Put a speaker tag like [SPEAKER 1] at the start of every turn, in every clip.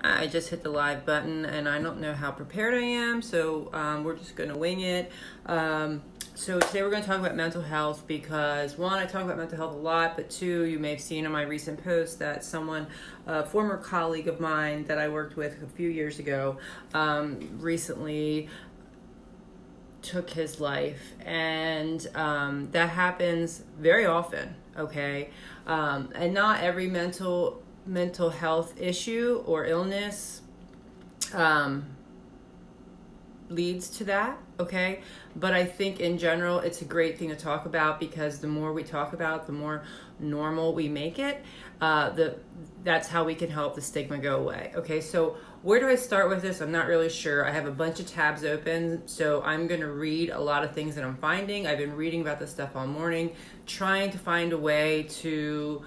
[SPEAKER 1] I just hit the live button and I don't know how prepared I am, so we're just going to wing it. So today we're going to talk about mental health because, one, I talk about mental health a lot, but two, you may have seen in my recent post that someone, a former colleague of mine that I worked with a few years ago, recently took his life, and that happens very often, okay? And not every mental health issue or illness leads to that, okay? But I think in general it's a great thing to talk about, because the more we talk about, the more normal we make it. That's how we can help the stigma go away. Okay, so where do I start with this? I'm not really sure. I have a bunch of tabs open, so I'm going to read a lot of things that I'm finding. I've been reading about this stuff all morning, trying to find a way to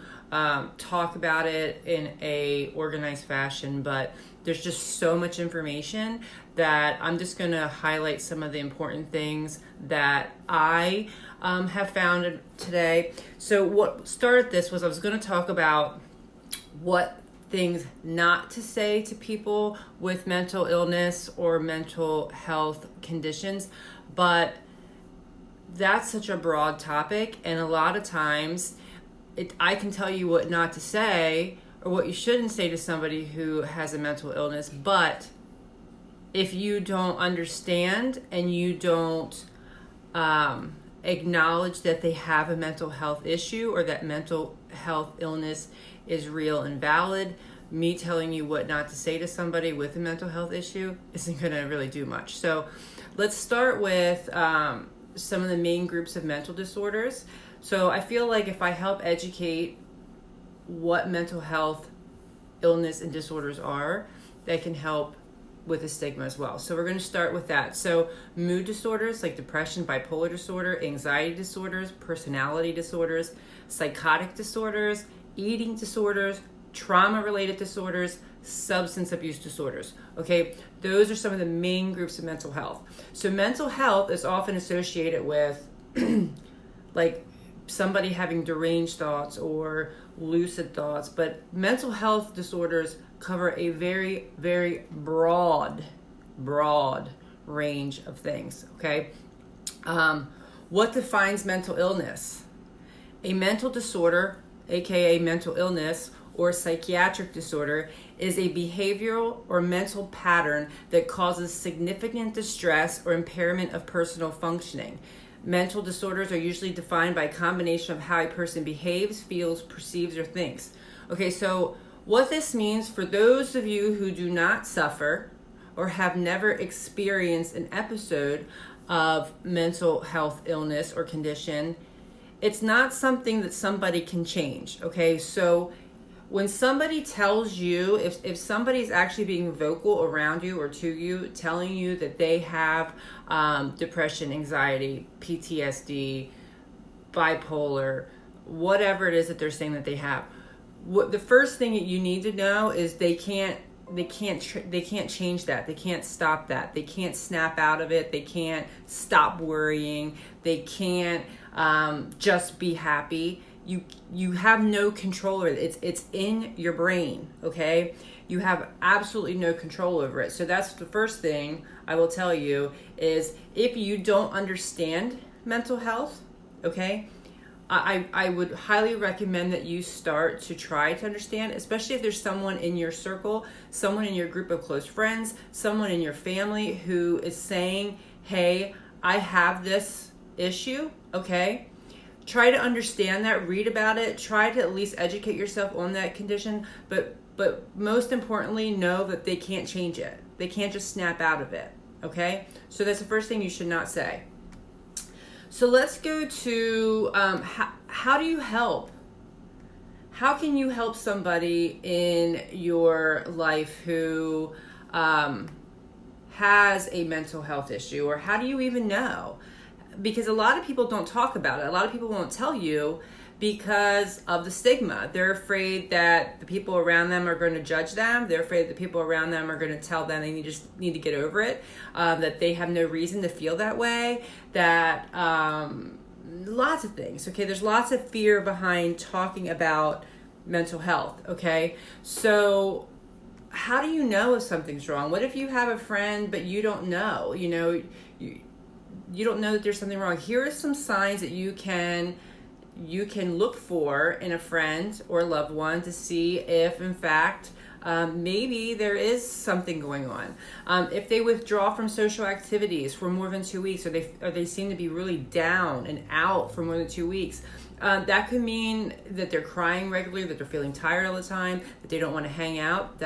[SPEAKER 1] talk about it in a organized fashion, but there's just so much information that I'm just going to highlight some of the important things that I have found today. So what started this was I was going to talk about what things not to say to people with mental illness or mental health conditions, but that's such a broad topic, and a lot of times I can tell you what not to say or what you shouldn't say to somebody who has a mental illness, but if you don't understand and you don't acknowledge that they have a mental health issue or that mental health illness is real and valid, me telling you what not to say to somebody with a mental health issue isn't going to really do much. So let's start with some of the main groups of mental disorders. So I feel like if I help educate what mental health illness and disorders are, that can help with the stigma as well. So we're going to start with that. So mood disorders like depression, bipolar disorder, anxiety disorders, personality disorders, psychotic disorders, eating disorders, trauma-related disorders, substance abuse disorders. Okay, those are some of the main groups of mental health. So mental health is often associated with like somebody having deranged thoughts or lucid thoughts, but mental health disorders cover a very, very broad range of things, okay? What defines mental illness? A mental disorder, aka mental illness, or psychiatric disorder is a behavioral or mental pattern that causes significant distress or impairment of personal functioning. Mental disorders are usually defined by a combination of how a person behaves, feels, perceives, or thinks. Okay, so what this means for those of you who do not suffer or have never experienced an episode of mental health illness or condition, it's not something that somebody can change, okay? So when somebody tells you, if somebody's actually being vocal around you or to you, telling you that they have depression, anxiety, PTSD, bipolar, whatever it is that they're saying that they have, the first thing that you need to know is they can't change that. They can't stop that. They can't snap out of it. They can't stop worrying. They can't just be happy. You have no control over it. It's in your brain, okay? You have absolutely no control over it. So that's the first thing I will tell you is if you don't understand mental health, okay, I would highly recommend that you start to try to understand, especially if there's someone in your circle, someone in your group of close friends, someone in your family who is saying, hey, I have this issue, okay? Try to understand that, read about it, try to at least educate yourself on that condition, but most importantly, know that they can't change it. They can't just snap out of it, okay? So that's the first thing you should not say. So let's go to how do you help? How can you help somebody in your life who has a mental health issue, or how do you even know? Because a lot of people don't talk about it. A lot of people won't tell you because of the stigma. They're afraid that the people around them are going to judge them. They're afraid that the people around them are going to tell them they just need to get over it, that they have no reason to feel that way, that lots of things, okay? There's lots of fear behind talking about mental health, okay? So how do you know if something's wrong? What if you have a friend but you don't know? You don't know that there's something wrong. Here are some signs that you can look for in a friend or loved one to see if, in fact, maybe there is something going on. If they withdraw from social activities for more than 2 weeks, or they seem to be really down and out for more than 2 weeks, that could mean that they're crying regularly, that they're feeling tired all the time, that they don't want to hang out.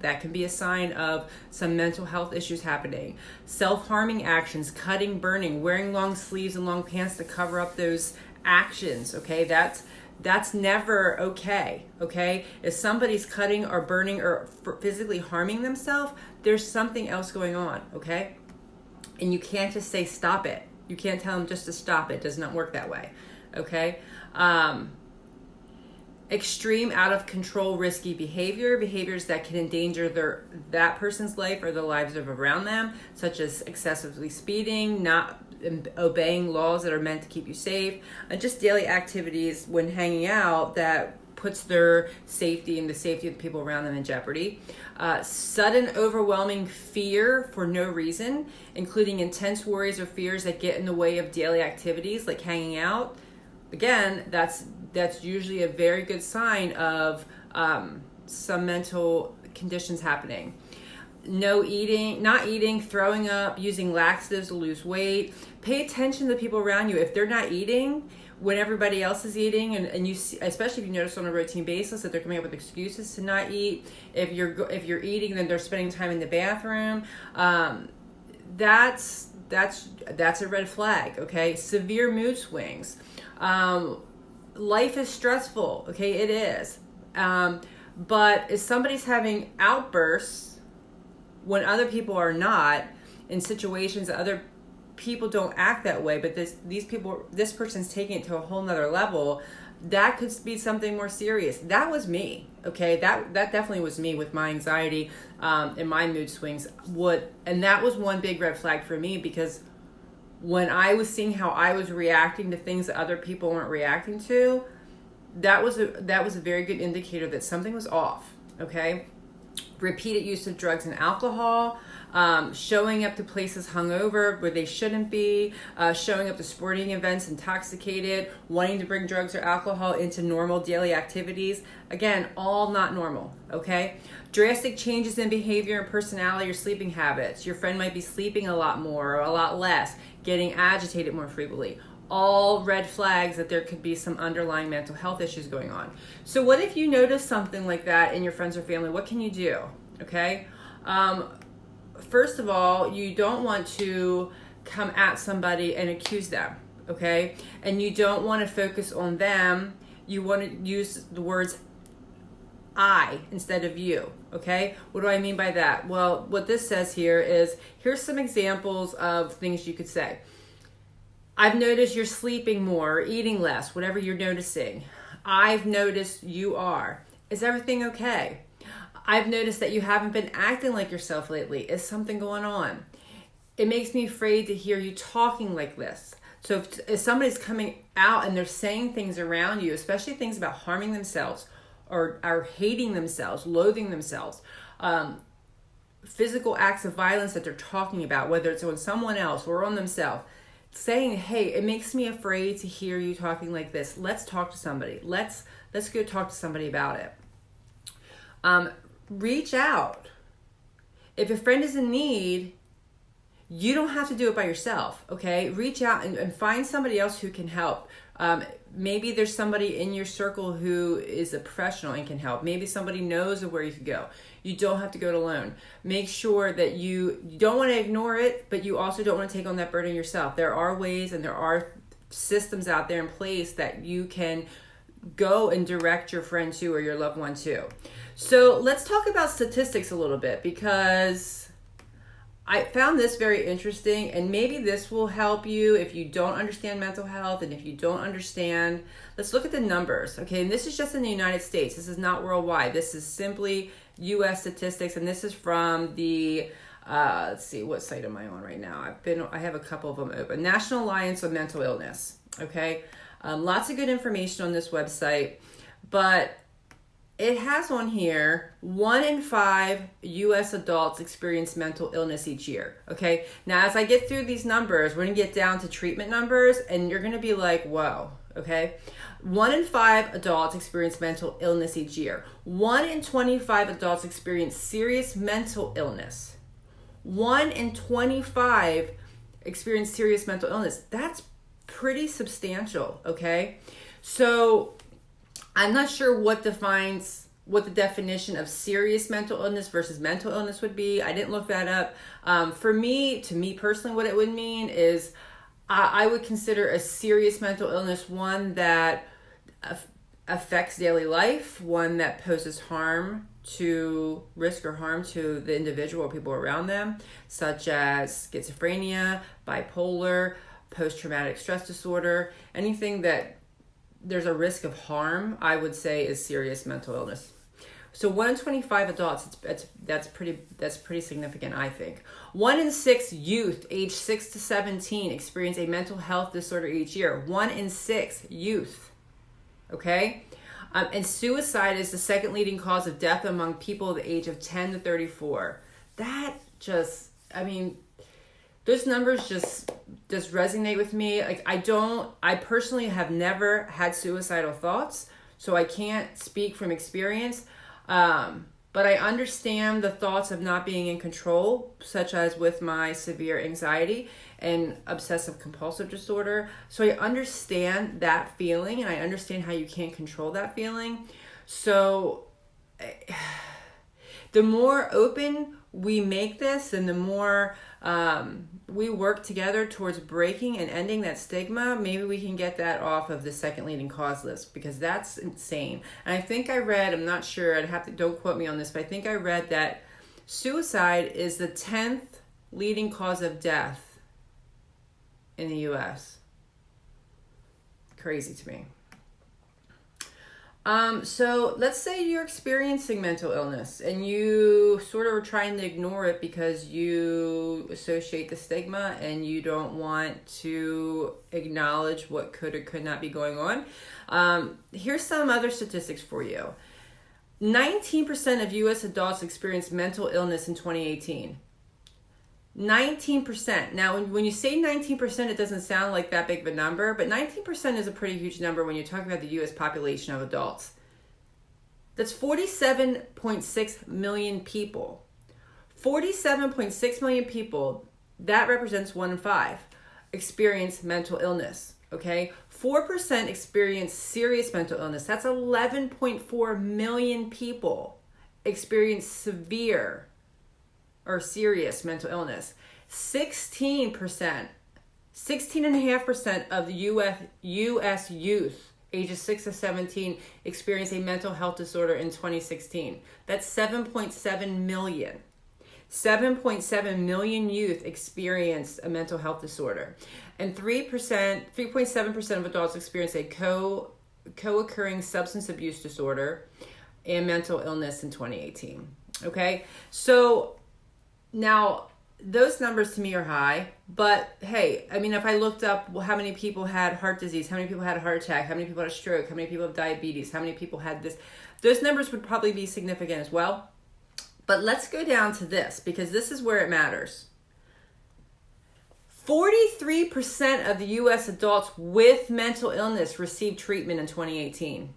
[SPEAKER 1] That can be a sign of some mental health issues happening. Self-harming actions, cutting, burning, wearing long sleeves and long pants to cover up those actions. Okay, that's never okay. Okay, if somebody's cutting or burning or physically harming themselves, there's something else going on. Okay, and you can't just say stop it. You can't tell them just to stop it. It does not work that way. Okay. Extreme, out of control, risky behaviors that can endanger that person's life or the lives of around them, such as excessively speeding, not obeying laws that are meant to keep you safe, and just daily activities when hanging out that puts their safety and the safety of the people around them in jeopardy. Sudden, overwhelming fear for no reason, including intense worries or fears that get in the way of daily activities like hanging out. Again, that's usually a very good sign of some mental conditions happening. Not eating, throwing up, using laxatives to lose weight. Pay attention to the people around you. If they're not eating when everybody else is eating, and you see, especially if you notice on a routine basis that they're coming up with excuses to not eat. If you're eating, then they're spending time in the bathroom. That's a red flag. Okay, severe mood swings. Life is stressful. Okay, it is. But if somebody's having outbursts when other people are not, in situations that other people don't act that way, but this person's taking it to a whole nother level, that could be something more serious. That was me. Okay, that definitely was me with my anxiety and my mood swings. And that was one big red flag for me, because when I was seeing how I was reacting to things that other people weren't reacting to, that was a very good indicator that something was off. Okay, repeated use of drugs and alcohol, showing up to places hungover where they shouldn't be, showing up to sporting events intoxicated, wanting to bring drugs or alcohol into normal daily activities. Again, all not normal. Okay, drastic changes in behavior and personality or sleeping habits. Your friend might be sleeping a lot more or a lot less, getting agitated more frequently. All red flags that there could be some underlying mental health issues going on. So what if you notice something like that in your friends or family? What can you do? Okay. First of all, you don't want to come at somebody and accuse them. Okay. And you don't want to focus on them. You want to use the words I instead of you. Okay. What do I mean by that? Well, what this says here is, here's some examples of things you could say. I've noticed you're sleeping more, eating less, whatever you're noticing. I've noticed you are. Is everything okay? I've noticed that you haven't been acting like yourself lately. Is something going on? It makes me afraid to hear you talking like this. So if somebody's coming out and they're saying things around you, especially things about harming themselves or are hating themselves, loathing themselves, physical acts of violence that they're talking about, whether it's on someone else or on themselves, saying, hey, it makes me afraid to hear you talking like this. Let's talk to somebody. Let's go talk to somebody about it. Reach out. If a friend is in need, you don't have to do it by yourself, okay? Reach out and find somebody else who can help. Maybe there's somebody in your circle who is a professional and can help. Maybe somebody knows of where you can go. You don't have to go it alone. Make sure that you don't want to ignore it, but you also don't want to take on that burden yourself. There are ways and there are systems out there in place that you can go and direct your friend to or your loved one to. So let's talk about statistics a little bit, because I found this very interesting, and maybe this will help you if you don't understand mental health and if you don't understand. Let's look at the numbers, okay? And this is just in the United States. This is not worldwide. This is simply U.S. statistics, and this is from the, let's see, what site am I on right now? I have a couple of them open. National Alliance of Mental Illness, okay? Lots of good information on this website, but it has on here 1 in 5 U.S. adults experience mental illness each year. Okay. Now, as I get through these numbers, we're going to get down to treatment numbers, and you're going to be like, whoa. Okay. 1 in 5 adults experience mental illness each year. 1 in 25 adults experience serious mental illness. 1 in 25 experience serious mental illness. That's pretty substantial. Okay. So I'm not sure what the definition of serious mental illness versus mental illness would be. I didn't look that up. To me personally, what it would mean is I would consider a serious mental illness one that affects daily life, one that poses risk or harm to the individual or people around them, such as schizophrenia, bipolar, post-traumatic stress disorder, anything that there's a risk of harm, I would say is serious mental illness. So 1 in 25 adults, that's pretty significant, I think. 1 in 6 youth aged 6 to 17 experience a mental health disorder each year. 1 in 6 youth, okay? And suicide is the second leading cause of death among people the age of 10 to 34. That just, those numbers just resonate with me. Like, I personally have never had suicidal thoughts, so I can't speak from experience. But I understand the thoughts of not being in control, such as with my severe anxiety and obsessive compulsive disorder. So I understand that feeling, and I understand how you can't control that feeling. So the more open we make this, and the more we work together towards breaking and ending that stigma, maybe we can get that off of the second leading cause list, because that's insane. And I think I read, I'm not sure, don't quote me on this, but I think I read that suicide is the 10th leading cause of death in the US. Crazy to me. So let's say you're experiencing mental illness and you sort of are trying to ignore it because you associate the stigma and you don't want to acknowledge what could or could not be going on. Here's some other statistics for you. 19% of U.S. adults experienced mental illness in 2018. 19%. Now, when you say 19%, it doesn't sound like that big of a number, but 19% is a pretty huge number when you're talking about the U.S. population of adults. That's 47.6 million people. 47.6 million people, that represents 1 in 5, experience mental illness, okay? 4% experience serious mental illness. That's 11.4 million people experience severe or serious mental illness. 16.5% of the U.S. youth ages 6 to 17 experienced a mental health disorder in 2016. That's 7.7 million. 7.7 million youth experienced a mental health disorder. And 3.7% of adults experienced a co-occurring substance abuse disorder and mental illness in 2018. Okay? So now, those numbers to me are high, but hey, if I looked up how many people had heart disease, how many people had a heart attack, how many people had a stroke, how many people have diabetes, how many people had this, those numbers would probably be significant as well. But let's go down to this, because this is where it matters. 43% of the U.S. adults with mental illness received treatment in 2018.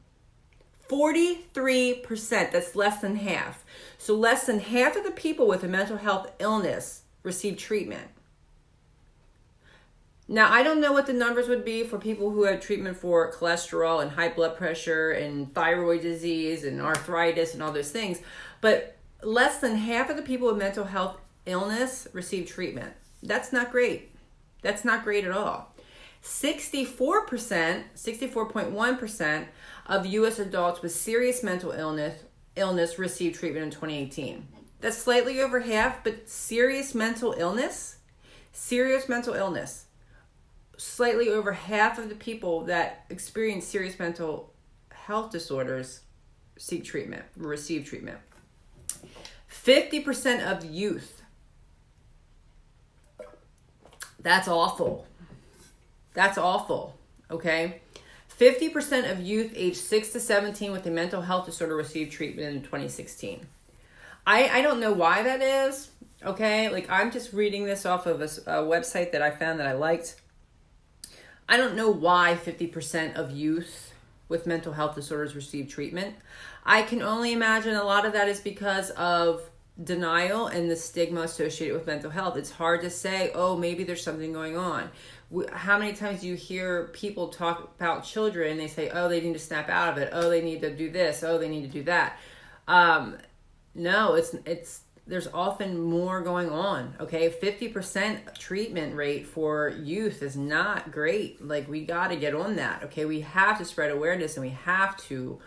[SPEAKER 1] 43%, that's less than half. So less than half of the people with a mental health illness received treatment. Now, I don't know what the numbers would be for people who have treatment for cholesterol and high blood pressure and thyroid disease and arthritis and all those things, but less than half of the people with mental health illness received treatment. That's not great. That's not great at all. 64.1% of U.S. adults with serious mental illness received treatment in 2018. That's slightly over half, but serious mental illness, slightly over half of the people that experience serious mental health disorders receive treatment. 50% of youth. That's awful. Okay? 50% of youth aged 6 to 17 with a mental health disorder received treatment in 2016. I don't know why that is, okay? Like, I'm just reading this off of a website that I found that I liked. I don't know why 50% of youth with mental health disorders receive treatment. I can only imagine a lot of that is because of denial and the stigma associated with mental health. It's hard to say, oh, maybe there's something going on. How many times do you hear people talk about children and they say, oh, they need to snap out of it. Oh, they need to do this. Oh, they need to do that. No, it's there's often more going on. Okay, 50% treatment rate for youth is not great. Like, we got to get on that. Okay, we have to spread awareness, and we have to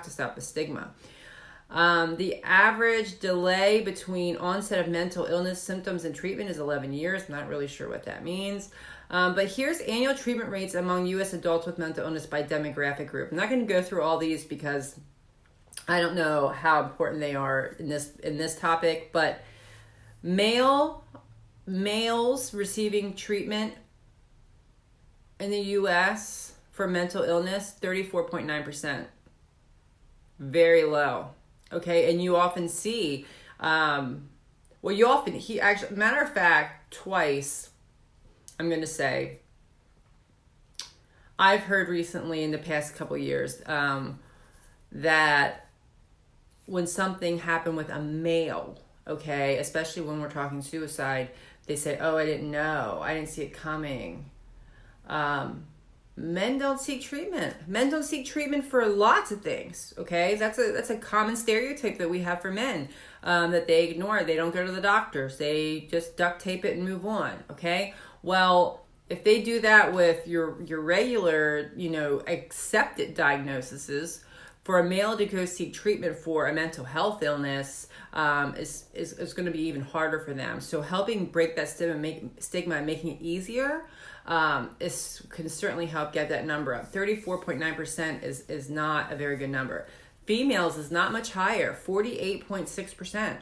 [SPEAKER 1] stop the stigma. The average delay between onset of mental illness symptoms and treatment is 11 years. I'm not really sure what that means. But here's annual treatment rates among U.S. adults with mental illness by demographic group. I'm not going to go through all these because I don't know how important they are in this topic, but males receiving treatment in the U.S. for mental illness, 34.9%. Very low. Okay, and you often see, matter of fact, twice, I'm going to say, I've heard recently in the past couple years that when something happened with a male, okay, especially when we're talking suicide, they say, oh, I didn't know. I didn't see it coming. Men don't seek treatment. Men don't seek treatment for lots of things, okay? That's a common stereotype that we have for men, that they ignore. They don't go to the doctors. They just duct tape it and move on, okay? Well, if they do that with your regular, accepted diagnoses, for a male to go seek treatment for a mental health illness is going to be even harder for them. So helping break that stigma and making it easier can certainly help get that number up. 34.9% is not a very good number. Females is not much higher, 48.6%.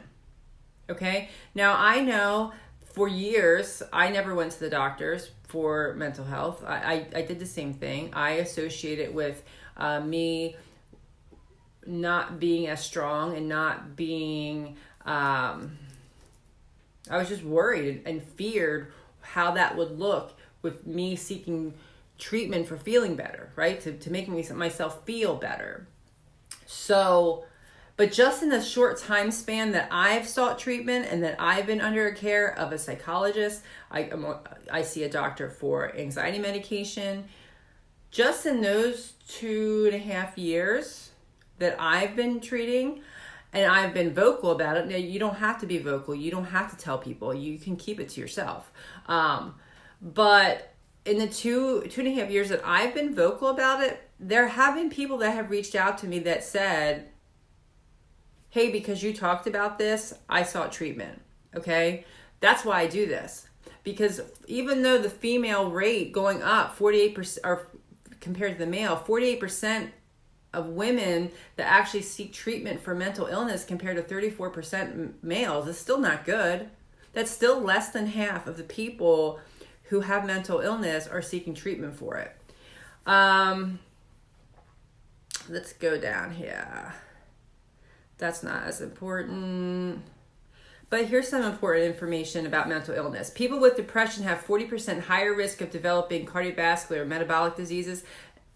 [SPEAKER 1] Okay? Now, I know for years, I never went to the doctors for mental health. I did the same thing. I associate it with me not being as strong and not being, I was just worried and feared how that would look with me seeking treatment for feeling better, right? To make myself feel better. So, but just in the short time span that I've sought treatment and that I've been under care of a psychologist, I see a doctor for anxiety medication. Just in those 2.5 years that I've been treating, and I've been vocal about it. Now, you don't have to be vocal. You don't have to tell people. You can keep it to yourself. But in the 2.5 years that I've been vocal about it, there have been people that have reached out to me that said, hey, because you talked about this, I sought treatment. Okay? That's why I do this. Because even though the female rate going up 48%, or compared to the male, 48% of women that actually seek treatment for mental illness compared to 34% males is still not good. That's still less than half of the people who have mental illness are seeking treatment for it. Let's go down here. That's not as important. But here's some important information about mental illness. People with depression have 40% higher risk of developing cardiovascular or metabolic diseases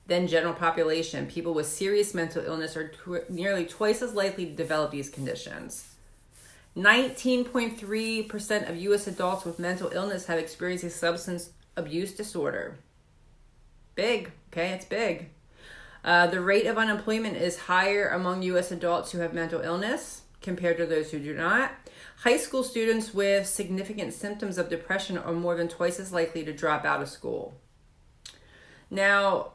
[SPEAKER 1] than general population. People with serious mental illness are nearly twice as likely to develop these conditions. 19.3% of U.S. adults with mental illness have experienced a substance abuse disorder. Big, okay, it's big. The rate of unemployment is higher among U.S. adults who have mental illness compared to those who do not. High school students with significant symptoms of depression are more than twice as likely to drop out of school. Now,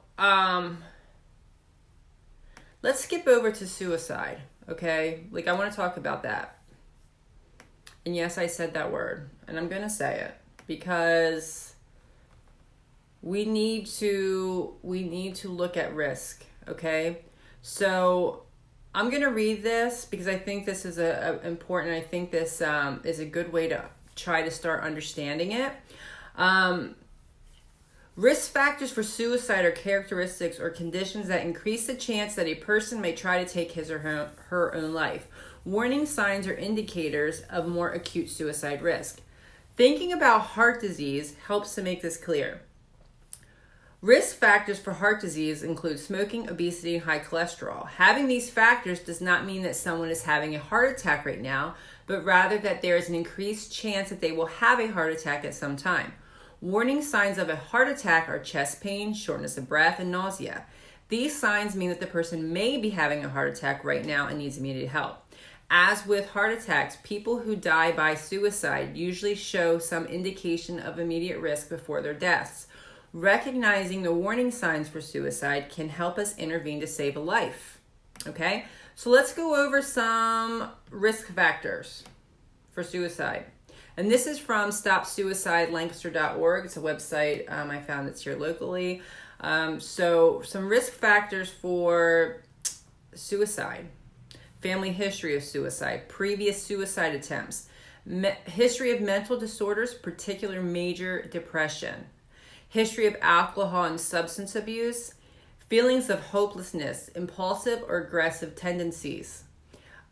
[SPEAKER 1] let's skip over to suicide, okay? Like, I want to talk about that. And yes, I said that word, and I'm going to say it because we need to look at risk, okay? So I'm going to read this because I think this is important. I think this is a good way to try to start understanding it. Risk factors for suicide are characteristics or conditions that increase the chance that a person may try to take his or her own life. Warning signs or indicators of more acute suicide risk. Thinking about heart disease helps to make this clear. Risk factors for heart disease include smoking, obesity, and high cholesterol. Having these factors does not mean that someone is having a heart attack right now, but rather that there is an increased chance that they will have a heart attack at some time. Warning signs of a heart attack are chest pain, shortness of breath, and nausea. These signs mean that the person may be having a heart attack right now and needs immediate help. As with heart attacks, people who die by suicide usually show some indication of immediate risk before their deaths. Recognizing the warning signs for suicide can help us intervene to save a life. Okay, so let's go over some risk factors for suicide. And this is from StopSuicideLancaster.org. It's a website I found that's here locally. So some risk factors for suicide: family history of suicide, previous suicide attempts, history of mental disorders, particular major depression, history of alcohol and substance abuse, feelings of hopelessness, impulsive or aggressive tendencies,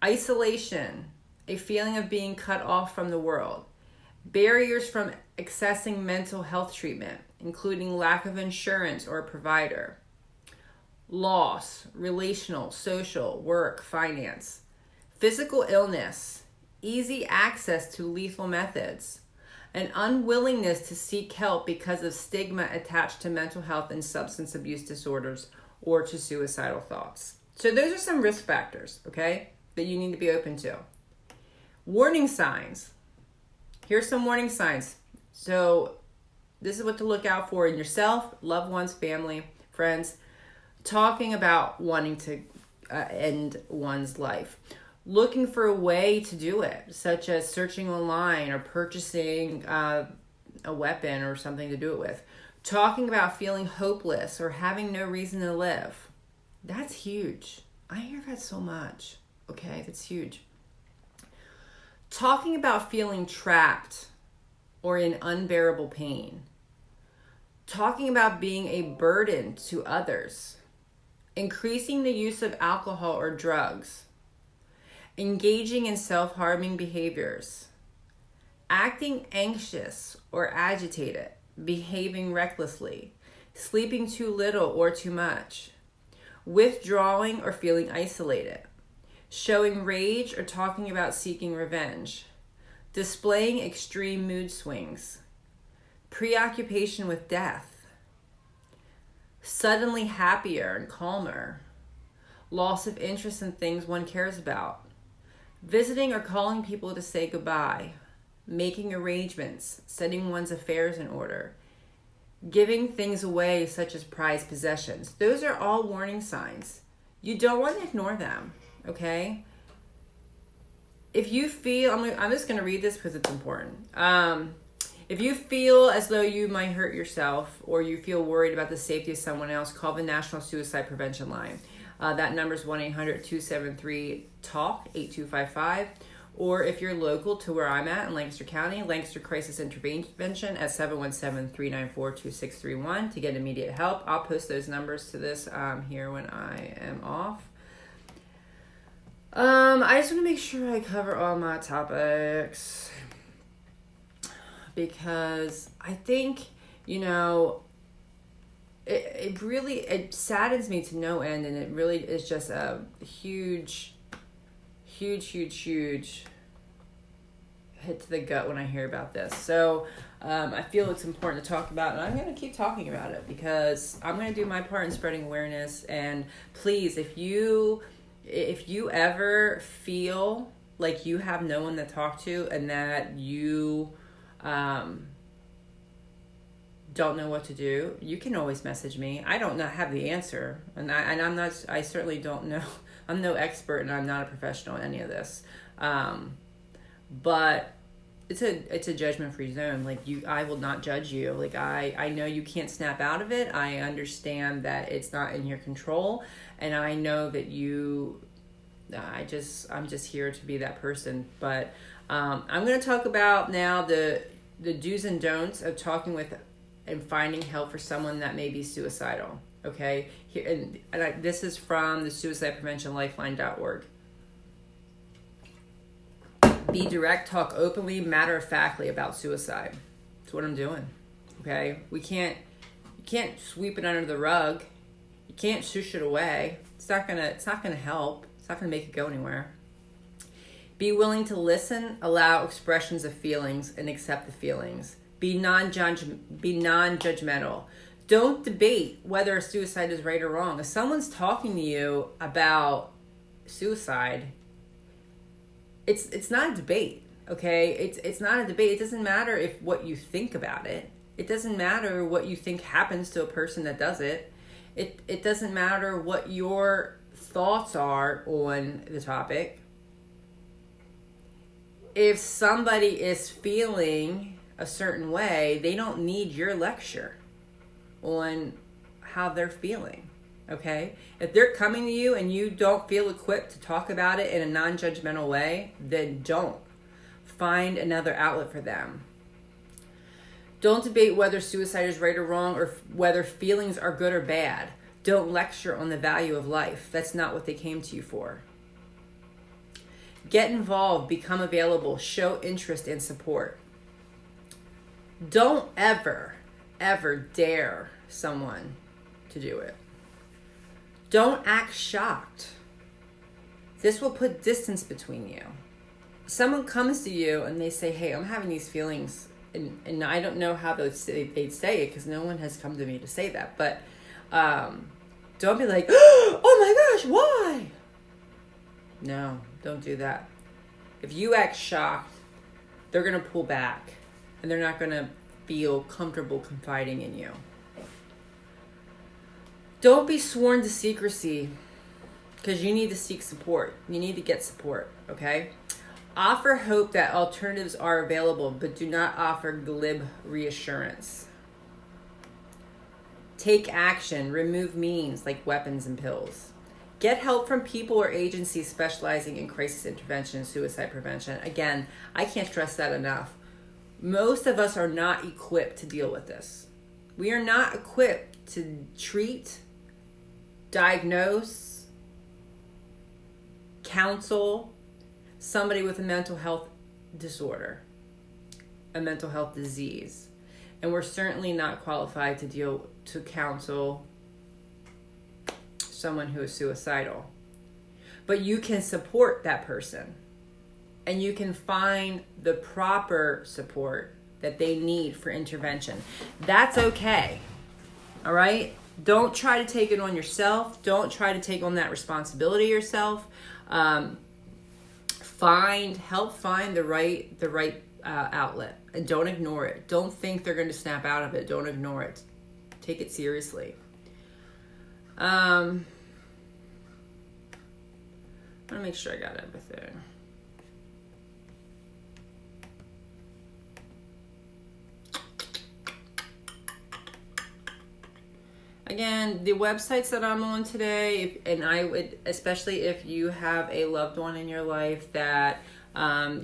[SPEAKER 1] isolation, a feeling of being cut off from the world, barriers from accessing mental health treatment, including lack of insurance or a provider, loss, relational, social, work, finance, physical illness, easy access to lethal methods, an unwillingness to seek help because of stigma attached to mental health and substance abuse disorders or to suicidal thoughts. So those are some risk factors, okay, that you need to be open to. Warning signs. Here's some warning signs. So this is what to look out for in yourself, loved ones, family, friends. Talking about wanting to end one's life. Looking for a way to do it, such as searching online or purchasing a weapon or something to do it with. Talking about feeling hopeless or having no reason to live. That's huge. I hear that so much. Okay, that's huge. Talking about feeling trapped or in unbearable pain. Talking about being a burden to others. Increasing the use of alcohol or drugs. Engaging in self-harming behaviors, acting anxious or agitated, behaving recklessly, sleeping too little or too much, withdrawing or feeling isolated, showing rage or talking about seeking revenge, displaying extreme mood swings, preoccupation with death, suddenly happier and calmer, loss of interest in things one cares about, visiting or calling people to say goodbye, making arrangements, setting one's affairs in order, giving things away such as prized possessions. Those are all warning signs. You don't want to ignore them, okay? If you feel, I'm just going to read this because it's important. If you feel as though you might hurt yourself or you feel worried about the safety of someone else, call the National Suicide Prevention Line. That number is 1-800-273-TALK, 8255. Or if you're local to where I'm at in Lancaster County, Lancaster Crisis Intervention at 717-394-2631 to get immediate help. I'll post those numbers to this here when I am off. I just want to make sure I cover all my topics because I think, it really saddens me to no end, and it really is just a huge hit to the gut when I hear about this. So I feel it's important to talk about, and I'm going to keep talking about it because I'm going to do my part in spreading awareness. And please, if you ever feel like you have no one to talk to and that you don't know what to do, you can always message me. I don't have the answer, I certainly don't know. I'm no expert and I'm not a professional in any of this. But it's a judgment-free zone. I will not judge you. I know you can't snap out of it. I understand that it's not in your control, and I know that I'm just here to be that person. But I'm going to talk about now the do's and don'ts of talking with and finding help for someone that may be suicidal. Okay, here, this is from the suicidepreventionlifeline.org. Be direct, talk openly, matter-of-factly about suicide. That's what I'm doing. Okay, you can't sweep it under the rug. You can't shush it away. It's not gonna help. It's not gonna make it go anywhere. Be willing to listen, allow expressions of feelings, and accept the feelings. Be non-judgmental. Don't debate whether suicide is right or wrong. If someone's talking to you about suicide, it's not a debate, okay? It's not a debate. It doesn't matter if what you think about it. It doesn't matter what you think happens to a person that does it. It doesn't matter what your thoughts are on the topic. If somebody is feeling a certain way, they don't need your lecture on how they're feeling, okay? If they're coming to you and you don't feel equipped to talk about it in a non-judgmental way, then don't. Find another outlet for them. Don't debate whether suicide is right or wrong or whether feelings are good or bad. Don't lecture on the value of life. That's not what they came to you for. Get involved, become available, show interest and support. Don't ever dare someone to do it. Don't act shocked. This will put distance between you. Someone comes to you and they say, hey, I'm having these feelings, and I don't know how they'd say it because no one has come to me to say that, but don't be like, oh my gosh, why? No, don't do that. If you act shocked, they're going to pull back and they're not going to feel comfortable confiding in you. Don't be sworn to secrecy because you need to seek support. You need to get support, okay? Offer hope that alternatives are available, but do not offer glib reassurance. Take action. Remove means like weapons and pills. Get help from people or agencies specializing in crisis intervention and suicide prevention. Again, I can't stress that enough. Most of us are not equipped to deal with this. We are not equipped to treat, diagnose, counsel somebody with a mental health disorder, a mental health disease. And we're certainly not qualified to counsel someone who is suicidal. But you can support that person and you can find the proper support that they need for intervention. That's okay. All right? Don't try to take it on yourself. Don't try to take on that responsibility yourself. Help find the right outlet, and don't ignore it. Don't think they're going to snap out of it. Don't ignore it. Take it seriously. I want to make sure I got everything. Again, the websites that I'm on today, and I would, especially if you have a loved one in your life that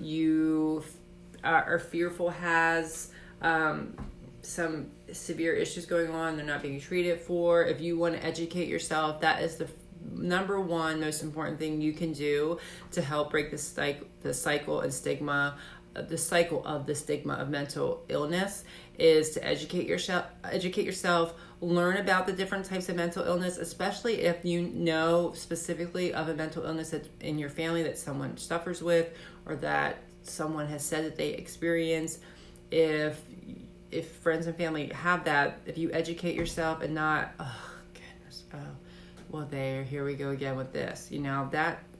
[SPEAKER 1] you are fearful has some severe issues going on, they're not being treated for. If you want to educate yourself, that is the number one most important thing you can do to help break the cycle of the stigma of mental illness is to educate yourself, learn about the different types of mental illness, especially if you know specifically of a mental illness that in your family that someone suffers with or that someone has said that they experience. If friends and family have that, if you educate yourself and not, here we go again with this,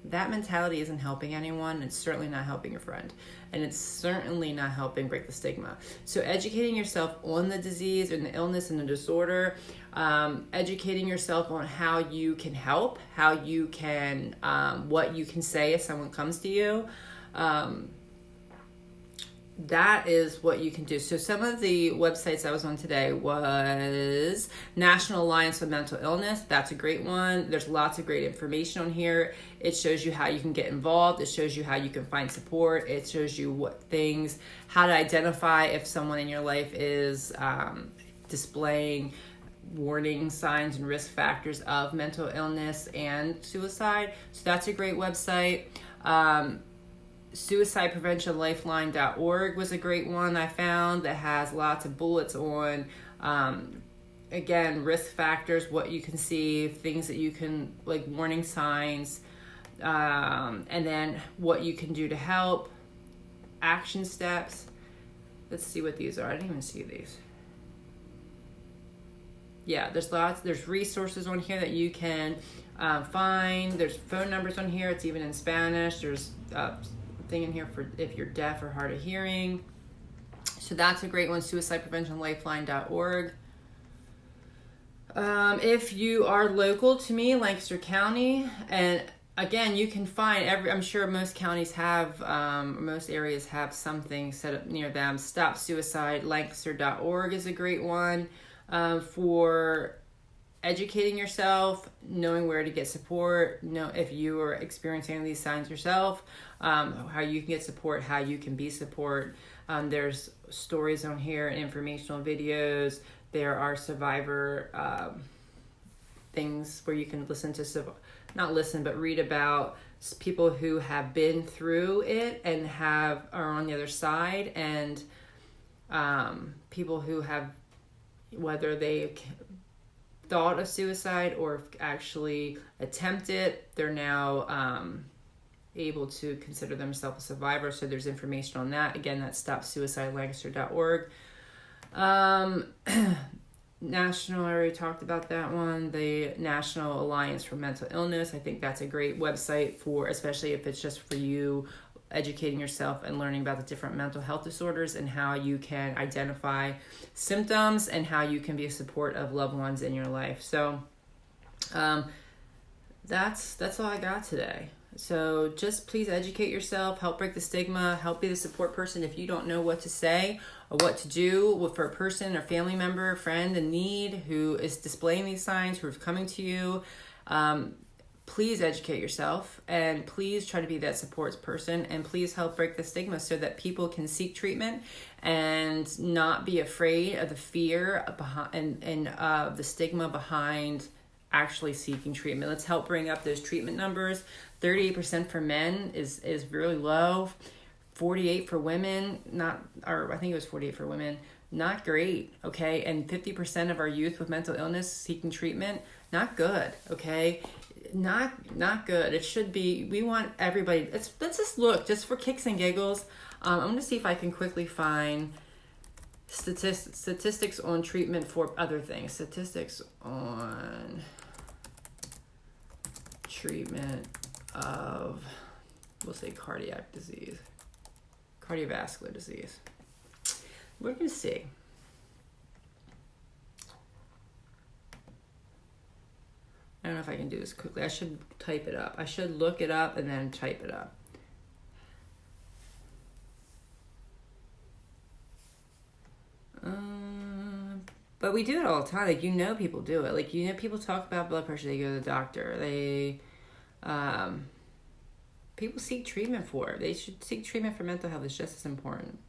[SPEAKER 1] that mentality isn't helping anyone. It's certainly not helping your friend, and it's certainly not helping break the stigma. So educating yourself on the disease and the illness and the disorder, educating yourself on how you can help, how you can, what you can say if someone comes to you. That is what you can do. So some of the websites I was on today was National Alliance for Mental Illness. That's a great one. There's lots of great information on here. It shows you how you can get involved. It shows you how you can find support. It shows you how to identify if someone in your life is displaying warning signs and risk factors of mental illness and suicide. So that's a great website. Suicidepreventionlifeline.org was a great one I found that has lots of bullets on, again, risk factors, what you can see, things that you can, like warning signs, and then what you can do to help, action steps. Let's see what these are. I didn't even see these. Yeah, there's resources on here that you can find. There's phone numbers on here. It's even in Spanish. There's a thing in here for if you're deaf or hard of hearing. So that's a great one, suicidepreventionlifeline.org. If you are local to me, Lancaster County, and again, you can find I'm sure most counties have, most areas have something set up near them. Stop Suicide, Lancaster.org is a great one. For educating yourself, knowing where to get support, know if you are experiencing these signs yourself, how you can get support, how you can be support. There's stories on here and informational videos. There are survivor things where you can read about people who have been through it and are on the other side, and people who have, whether they thought of suicide or actually attempted, they're now able to consider themselves a survivor. So there's information on that. Again, that's stopsuicidelancaster.org. National, I already talked about that one. The National Alliance for Mental Illness. I think that's a great website for, especially if it's just for you, educating yourself and learning about the different mental health disorders and how you can identify symptoms and how you can be a support of loved ones in your life. So that's all I got today. So just please educate yourself, help break the stigma, help be the support person if you don't know what to say or what to do for a person or family member, friend in need who is displaying these signs, who is coming to you. Please educate yourself, and please try to be that support person, and please help break the stigma so that people can seek treatment and not be afraid of the fear behind and the stigma behind actually seeking treatment. Let's help bring up those treatment numbers. 38% for men is really low. 48 for women, I think it was 48 for women, not great, okay? And 50% of our youth with mental illness seeking treatment, not good, okay? Not good. It should be. We want everybody. Let's just look, just for kicks and giggles. I'm going to see if I can quickly find statistics on treatment for other things. Statistics on treatment of, we'll say, cardiovascular disease. We're going to see. I don't know if I can do this quickly. I should type it up. I should look it up and then type it up. But we do it all the time. Like, people do it. Like, people talk about blood pressure. They go to the doctor. People seek treatment for it. They should seek treatment for mental health. It's just as important.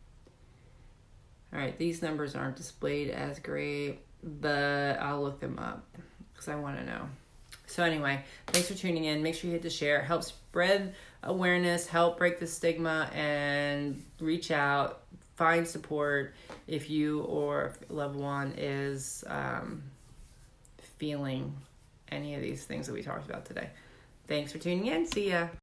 [SPEAKER 1] All right, these numbers aren't displayed as great, but I'll look them up because I want to know. So anyway, thanks for tuning in. Make sure you hit the share. Help spread awareness, help break the stigma, and reach out. Find support if you or a loved one is feeling any of these things that we talked about today. Thanks for tuning in. See ya.